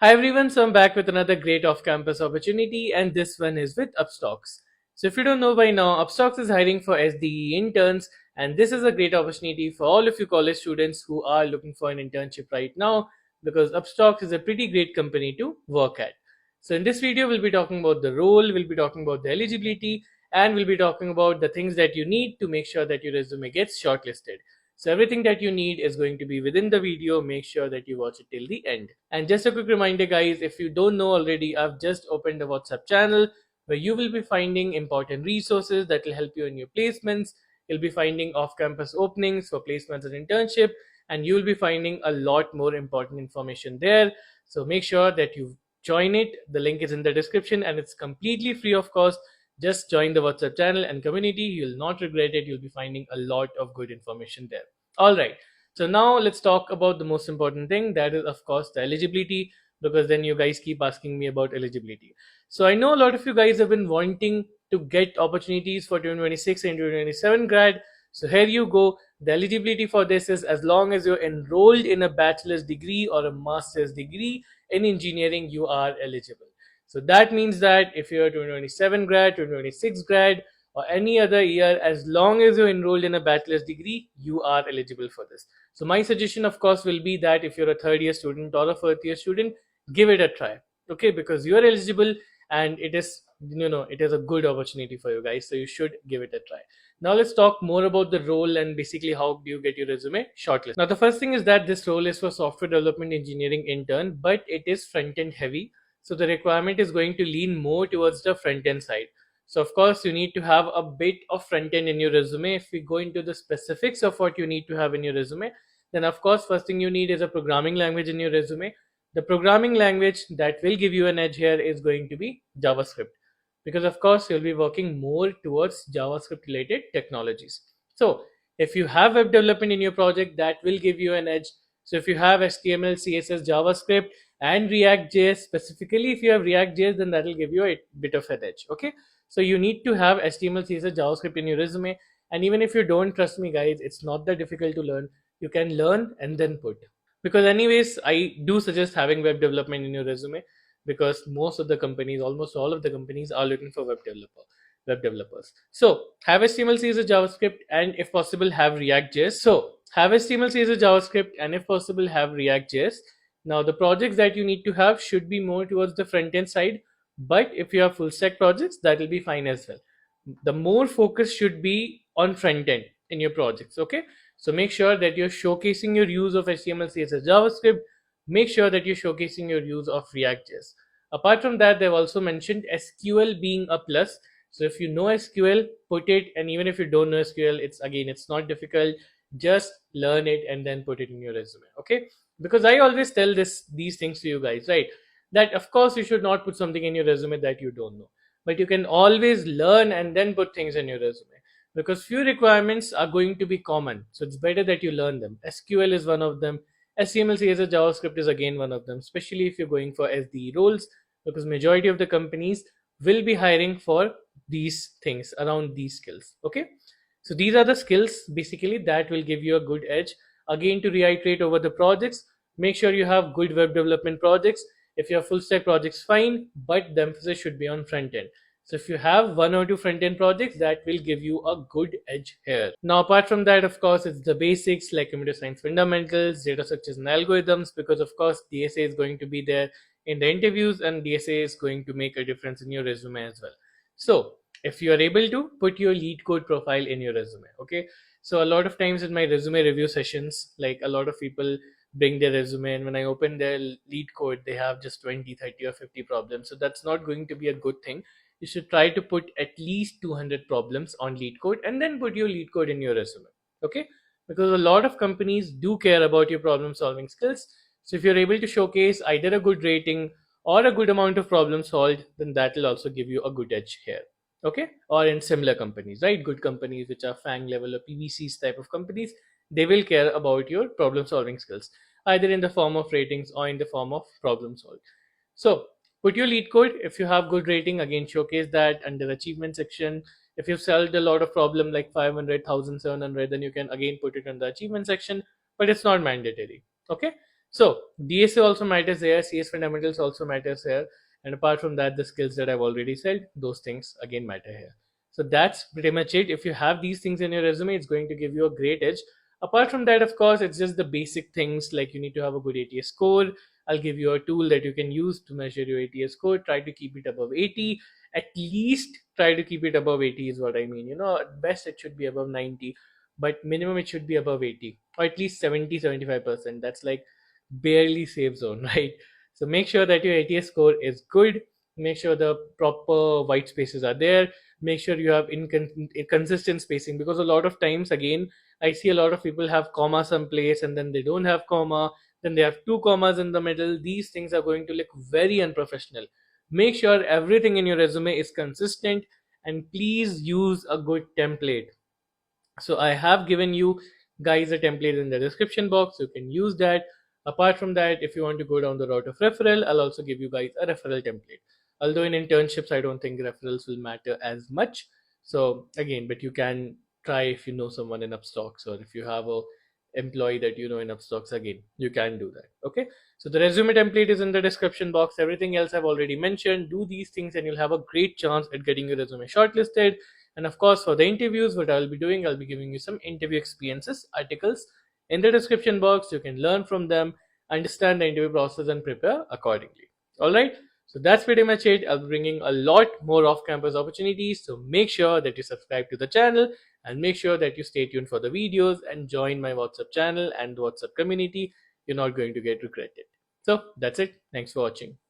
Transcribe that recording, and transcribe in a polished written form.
Hi everyone, so I'm back with another great off-campus opportunity, and this one is with Upstox. So if you don't know by now, Upstox is hiring for SDE interns, and this is a great opportunity for all of you college students who are looking for an internship right now, because Upstox is a pretty great company to work at. So in this video, we'll be talking about the role, we'll be talking about the eligibility, and we'll be talking about the things that you need to make sure that your resume gets shortlisted. So everything that you need is going to be within the video. Make sure that you watch it till the end. And just a quick reminder, guys, if you don't know already, I've just opened a WhatsApp channel where you will be finding important resources that will help you in your placements. You'll be finding off-campus openings for placements and internship, and you'll be finding a lot more important information there. So make sure that you join it. The link is in the description and it's completely free of cost. Just join the WhatsApp channel and community. You'll not regret it. You'll be finding a lot of good information there. All right. So now let's talk about the most important thing. That is, of course, the eligibility, because then you guys keep asking me about eligibility. So I know a lot of you guys have been wanting to get opportunities for 2026 and 2027 grad. So here you go. The eligibility for this is as long as you're enrolled in a bachelor's degree or a master's degree in engineering, you are eligible. So that means that if you're a 2027 grad, 2026 grad, or any other year, as long as you're enrolled in a bachelor's degree, you are eligible for this. So my suggestion, of course, will be that if you're a third year student or a fourth year student, give it a try. Okay, because you're eligible and it is it is a good opportunity for you guys. So you should give it a try. Now let's talk more about the role and basically how do you get your resume shortlisted. Now the first thing is that this role is for software development engineering intern, but it is front end heavy. So the requirement is going to lean more towards the front end side. So of course you need to have a bit of front end in your resume. If we go into the specifics of what you need to have in your resume, then of course first thing you need is a programming language in your resume. The programming language that will give you an edge here is going to be JavaScript, because of course you'll be working more towards JavaScript related technologies. So if you have web development in your project, that will give you an edge. So if you have HTML, CSS, JavaScript, and React.js, specifically if you have React.js, then that will give you a bit of an edge. Okay, so you need to have HTML, CSS, JavaScript in your resume. And even if you don't, trust me guys, it's not that difficult to learn. You can learn and then put. Because anyways, I do suggest having web development in your resume, because most of the companies, almost all of the companies, are looking for web developers. So have HTML, CSS, JavaScript, and if possible have React.js. So have HTML, CSS, JavaScript, and if possible have React.js. Now the projects that you need to have should be more towards the front end side, but if you have full stack projects, that will be fine as well. The more focus should be on front end in your projects. Okay, so make sure that you're showcasing your use of HTML, CSS, JavaScript. Make sure that you're showcasing your use of React.js. Apart from that, they've also mentioned SQL being a plus. So if you know SQL, put it, and even if you don't know SQL, it's not difficult. Just learn it and then put it in your resume. Okay, because I always tell these things to you guys, right? That of course you should not put something in your resume that you don't know, but you can always learn and then put things in your resume, because few requirements are going to be common, so it's better that you learn them. SQL is one of them. HTML, CSS, JavaScript is again one of them, especially if you're going for SDE roles, because majority of the companies will be hiring for these things around these skills. Okay, so these are the skills basically that will give you a good edge. Again, to reiterate over the projects, make sure you have good web development projects. If you have full stack projects, fine, but the emphasis should be on front end. So if you have one or two front end projects, that will give you a good edge here. Now, apart from that, of course, it's the basics like computer science fundamentals, data structures and algorithms, because of course DSA is going to be there in the interviews, and DSA is going to make a difference in your resume as well. So if you are able to put your lead code profile in your resume. Okay, so a lot of times in my resume review sessions, like a lot of people bring their resume, and when I open their lead code, they have just 20, 30, or 50 problems. So that's not going to be a good thing. You should try to put at least 200 problems on lead code and then put your lead code in your resume. Okay, because a lot of companies do care about your problem solving skills. So if you're able to showcase either a good rating or a good amount of problem solved, then that will also give you a good edge here. Okay, or in similar companies, right? Good companies which are FANG level or PVCs type of companies, they will care about your problem solving skills, either in the form of ratings or in the form of problem solved. So put your lead code. If you have good rating, again showcase that under achievement section. If you've solved a lot of problem like 500, 1700, then you can again put it in the achievement section, but it's not mandatory. Okay, So DSA also matters here, CS fundamentals also matters here, and apart from that, the skills that I've already said, those things again matter here. So that's pretty much it. If you have these things in your resume, it's going to give you a great edge. Apart from that, of course, it's just the basic things like you need to have a good ATS score. I'll give you a tool that you can use to measure your ATS score. Try to keep it above 80. At least try to keep it above 80 is what I mean. At best it should be above 90, but minimum it should be above 80 or at least 70, 75%. That's like barely safe zone, right? So make sure that your ATS score is good. Make sure the proper white spaces are there. Make sure you have consistent spacing, because a lot of times, again, I see a lot of people have comma someplace and then they don't have comma. Then they have two commas in the middle. These things are going to look very unprofessional. Make sure everything in your resume is consistent, and please use a good template. So I have given you guys a template in the description box. You can use that. Apart from that, if you want to go down the route of referral, I'll also give you guys a referral template. Although in internships, I don't think referrals will matter as much. So again, but you can try if you know someone in Upstox, or if you have a employee that you know in Upstox, again, you can do that. Okay. So the resume template is in the description box. Everything else I've already mentioned. Do these things and you'll have a great chance at getting your resume shortlisted. And of course, for the interviews, what I'll be doing, I'll be giving you some interview experiences articles in the description box. You can learn from them, understand the interview process, and prepare accordingly. All right. So that's pretty much it. I'll be bringing a lot more off campus opportunities. So make sure that you subscribe to the channel, and make sure that you stay tuned for the videos and join my WhatsApp channel and WhatsApp community. You're not going to get regretted. So that's it. Thanks for watching.